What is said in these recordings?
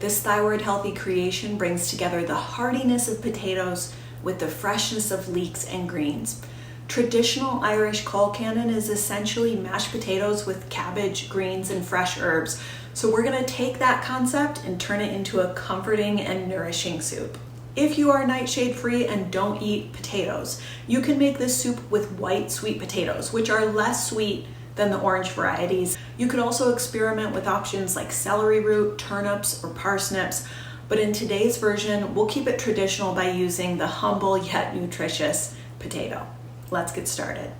This thyroid healthy creation brings together the heartiness of potatoes with the freshness of leeks and greens. Traditional Irish Colcannon is essentially mashed potatoes with cabbage, greens, and fresh herbs. So we're going to take that concept and turn it into a comforting and nourishing soup. If you are nightshade free and don't eat potatoes, you can make this soup with white sweet potatoes, which are less sweet than the orange varieties. You could also experiment with options like celery root, turnips, or parsnips, but in today's version, we'll keep it traditional by using the humble yet nutritious potato. Let's get started.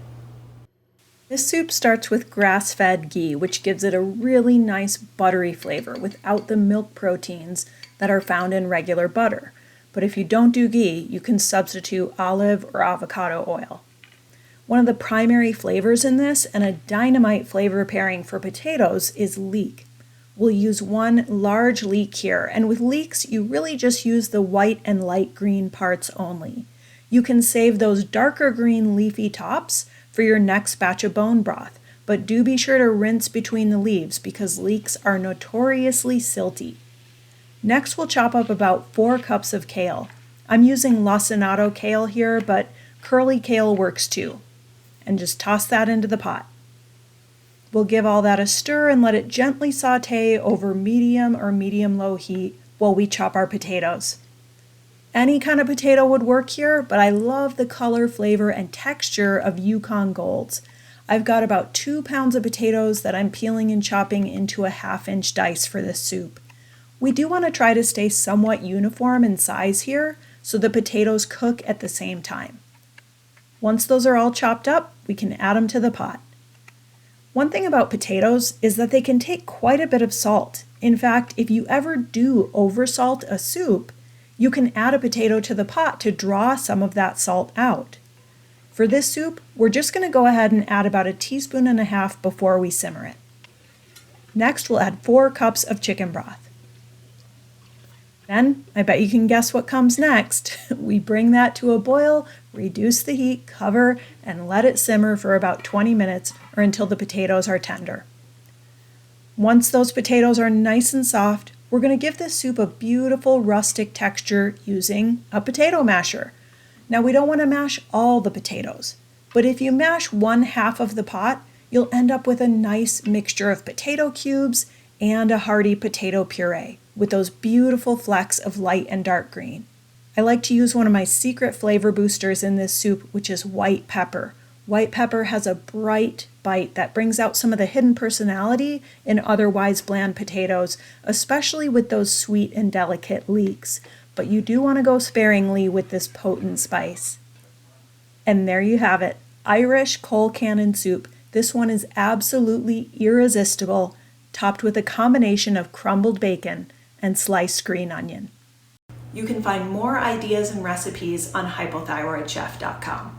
This soup starts with grass-fed ghee, which gives it a really nice buttery flavor without the milk proteins that are found in regular butter. But if you don't do ghee, you can substitute olive or avocado oil. One of the primary flavors in this, and a dynamite flavor pairing for potatoes, is leek. We'll use one large leek here, and with leeks, you really just use the white and light green parts only. You can save those darker green leafy tops for your next batch of bone broth, but do be sure to rinse between the leaves because leeks are notoriously silty. Next, we'll chop up about 4 cups of kale. I'm using lacinato kale here, but curly kale works too. And just toss that into the pot. We'll give all that a stir and let it gently saute over medium or medium-low heat while we chop our potatoes. Any kind of potato would work here, but I love the color, flavor, and texture of Yukon Golds. I've got about 2 pounds of potatoes that I'm peeling and chopping into a 1/2-inch dice for this soup. We do want to try to stay somewhat uniform in size here so the potatoes cook at the same time. Once those are all chopped up, we can add them to the pot. One thing about potatoes is that they can take quite a bit of salt. In fact, if you ever do oversalt a soup, you can add a potato to the pot to draw some of that salt out. For this soup, we're just going to go ahead and add about 1.5 teaspoons before we simmer it. Next, we'll add 4 cups of chicken broth. Then, I bet you can guess what comes next. We bring that to a boil, reduce the heat, cover, and let it simmer for about 20 minutes or until the potatoes are tender. Once those potatoes are nice and soft, we're going to give this soup a beautiful rustic texture using a potato masher. Now, we don't want to mash all the potatoes, but if you mash 1/2 of the pot, you'll end up with a nice mixture of potato cubes and a hearty potato puree with those beautiful flecks of light and dark green. I like to use one of my secret flavor boosters in this soup, which is white pepper. White pepper has a bright bite that brings out some of the hidden personality in otherwise bland potatoes, especially with those sweet and delicate leeks. But you do want to go sparingly with this potent spice. And there you have it, Irish Colcannon soup. This one is absolutely irresistible, topped with a combination of crumbled bacon and sliced green onion. You can find more ideas and recipes on hypothyroidchef.com.